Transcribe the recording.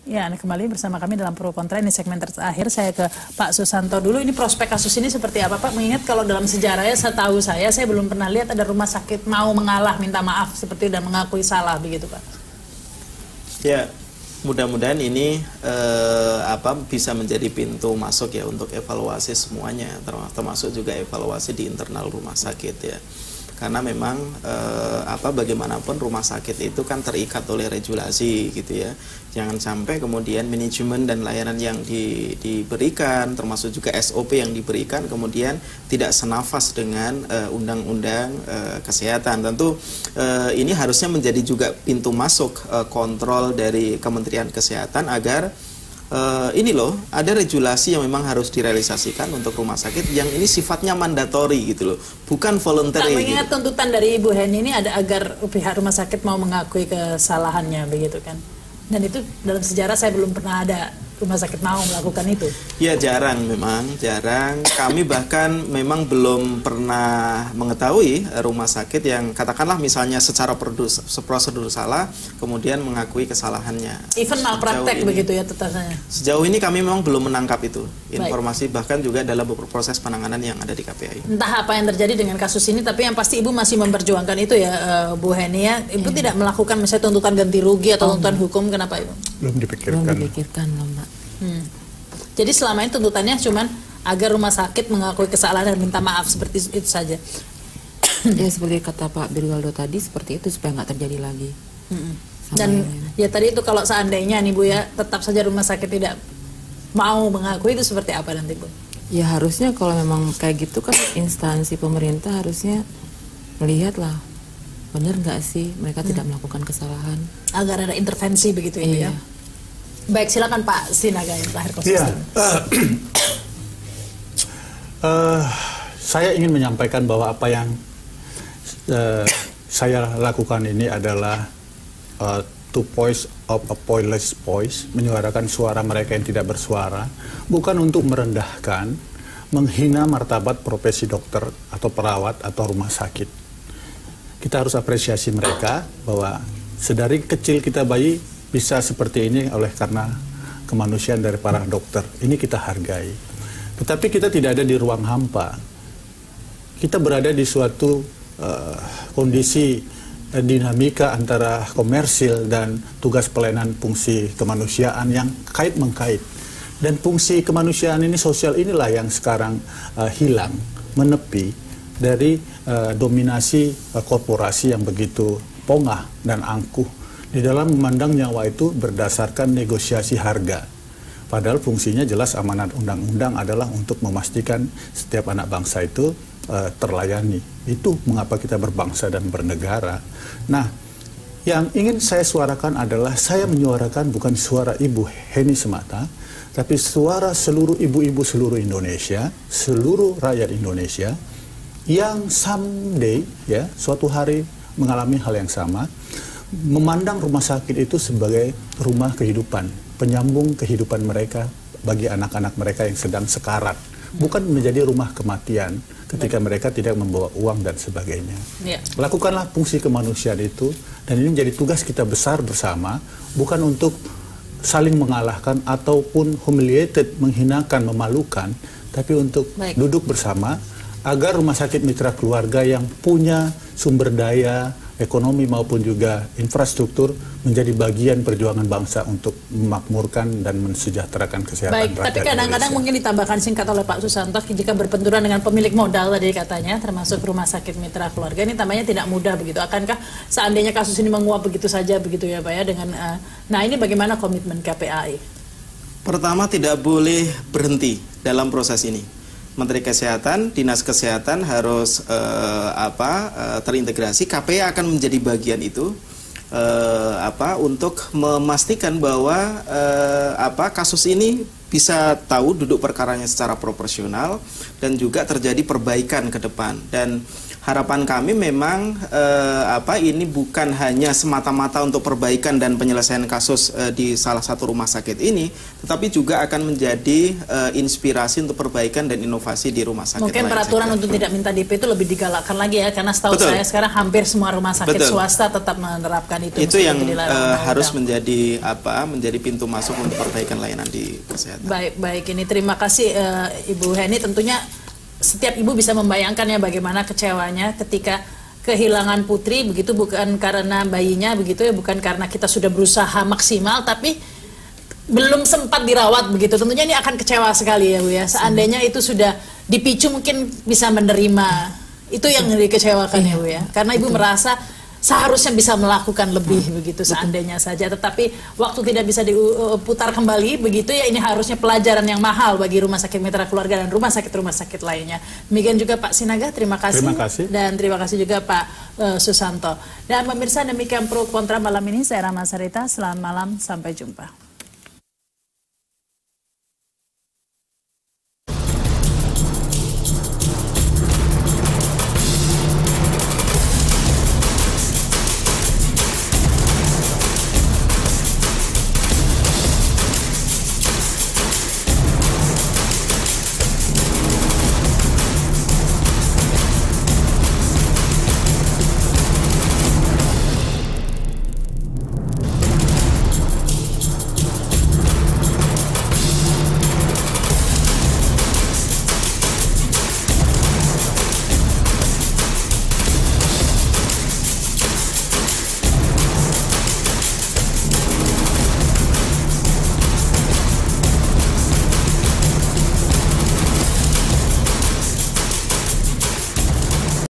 Ya, Anda kembali bersama kami dalam Pro Kontra. Ini segmen terakhir. Saya ke Pak Susanto dulu. Ini prospek kasus ini seperti apa, Pak? Mengingat kalau dalam sejarahnya, setahu saya belum pernah lihat ada rumah sakit mau mengalah, minta maaf seperti dan mengakui salah begitu, Pak. Ya, mudah-mudahan ini bisa menjadi pintu masuk ya untuk evaluasi semuanya, termasuk juga evaluasi di internal rumah sakit ya. Karena memang bagaimanapun rumah sakit itu kan terikat oleh regulasi gitu ya. Jangan sampai kemudian manajemen dan layanan yang diberikan, termasuk juga SOP yang diberikan, kemudian tidak senafas dengan undang-undang kesehatan. Tentu ini harusnya menjadi juga pintu masuk kontrol dari Kementerian Kesehatan agar ini loh, ada regulasi yang memang harus direalisasikan untuk rumah sakit yang ini sifatnya mandatori gitu loh, bukan voluntary. Mengingat tuntutan dari Ibu Heni ini ada agar pihak rumah sakit mau mengakui kesalahannya begitu kan. Dan itu dalam sejarah saya belum pernah ada rumah sakit mau melakukan itu. Ya, jarang, memang jarang. Kami bahkan memang belum pernah mengetahui rumah sakit yang katakanlah misalnya secara prosedur salah kemudian mengakui kesalahannya. Even malpraktek begitu ya tetapannya. Sejauh ini kami memang belum menangkap itu informasi. Baik. Bahkan juga dalam beberapa proses penanganan yang ada di KPAI. Entah apa yang terjadi dengan kasus ini, tapi yang pasti Ibu masih memperjuangkan itu ya, Bu Heni ya. Ibu tidak melakukan misalnya tuntutan ganti rugi atau tuntutan hukum, kenapa Ibu? Belum dipikirkan. Belum dipikirkan loh, Mbak. Jadi selama ini tuntutannya cuman agar rumah sakit mengakui kesalahan dan minta maaf seperti itu saja. Ya seperti kata Pak Birwaldo tadi, seperti itu supaya nggak terjadi lagi. Dan ya tadi itu kalau seandainya nih Bu ya, tetap saja rumah sakit tidak mau mengakui, itu seperti apa nanti Bu? Ya harusnya kalau memang kayak gitu kan instansi pemerintah harusnya melihatlah benar nggak sih mereka tidak melakukan kesalahan. Agar ada intervensi begitu ya. Baik, silakan Pak Sinaga yang terakhir. Saya ingin menyampaikan bahwa apa yang saya lakukan ini adalah two voice of a voiceless voice, menyuarakan suara mereka yang tidak bersuara, bukan untuk merendahkan, menghina martabat profesi dokter atau perawat atau rumah sakit. Kita harus apresiasi mereka bahwa sedari kecil kita bayi bisa seperti ini oleh karena kemanusiaan dari para dokter. Ini kita hargai. Tetapi kita tidak ada di ruang hampa. Kita berada di suatu kondisi dinamika antara komersil dan tugas pelayanan fungsi kemanusiaan yang kait-mengkait. Dan fungsi kemanusiaan ini, sosial inilah yang sekarang hilang, menepi dari dominasi korporasi yang begitu pongah dan angkuh di dalam memandang nyawa itu berdasarkan negosiasi harga. Padahal fungsinya jelas amanat undang-undang adalah untuk memastikan setiap anak bangsa itu terlayani. Itu mengapa kita berbangsa dan bernegara. Nah, yang ingin saya suarakan adalah saya menyuarakan bukan suara Ibu Heni semata, tapi suara seluruh ibu-ibu seluruh Indonesia, seluruh rakyat Indonesia yang someday ya suatu hari mengalami hal yang sama, memandang rumah sakit itu sebagai rumah kehidupan, penyambung kehidupan mereka bagi anak-anak mereka yang sedang sekarat, bukan menjadi rumah kematian ketika mereka tidak membawa uang dan sebagainya. Lakukanlah fungsi kemanusiaan itu, dan ini menjadi tugas kita besar bersama, bukan untuk saling mengalahkan ataupun humiliated, menghinakan, memalukan, tapi untuk duduk bersama agar rumah sakit mitra keluarga yang punya sumber daya ekonomi maupun juga infrastruktur menjadi bagian perjuangan bangsa untuk memakmurkan dan mensejahterakan kesehatan rakyat. Tapi kadang-kadang mungkin ditambahkan singkat oleh Pak Susanto, jika berbenturan dengan pemilik modal tadi katanya, termasuk rumah sakit mitra keluarga, ini tambahnya tidak mudah begitu. Akankah seandainya kasus ini menguap begitu saja begitu ya Pak ya, dengan nah ini bagaimana komitmen KPAI? Pertama, tidak boleh berhenti dalam proses ini. Menteri Kesehatan, Dinas Kesehatan harus terintegrasi. KPAI akan menjadi bagian itu untuk memastikan bahwa kasus ini bisa tahu duduk perkaranya secara proporsional dan juga terjadi perbaikan ke depan. Dan harapan kami memang ini bukan hanya semata-mata untuk perbaikan dan penyelesaian kasus di salah satu rumah sakit ini, tetapi juga akan menjadi inspirasi untuk perbaikan dan inovasi di rumah sakit. Mungkin peraturan untuk tidak minta DP itu lebih digalakkan lagi ya, karena setahu saya sekarang hampir semua rumah sakit swasta tetap menerapkan itu. Itu yang harus menjadi menjadi pintu masuk untuk perbaikan layanan di kesehatan. Baik, ini terima kasih Ibu Heni. Tentunya setiap ibu bisa membayangkan ya bagaimana kecewanya ketika kehilangan putri, begitu bukan karena bayinya, begitu ya, bukan karena kita sudah berusaha maksimal tapi belum sempat dirawat, begitu. Tentunya ini akan kecewa sekali ya Bu ya. Seandainya itu sudah dipicu mungkin bisa menerima. Itu yang dikecewakan ya Bu ya. Karena ibu merasa seharusnya bisa melakukan lebih begitu seandainya saja, tetapi waktu tidak bisa diputar kembali begitu ya. Ini harusnya pelajaran yang mahal bagi Rumah Sakit Mitra Keluarga dan rumah sakit lainnya. Demikian juga Pak Sinaga, terima kasih. Dan terima kasih juga Pak Susanto. Dan pemirsa, demikian Pro Kontra malam ini. Saya Rama Sarita, selamat malam, sampai jumpa.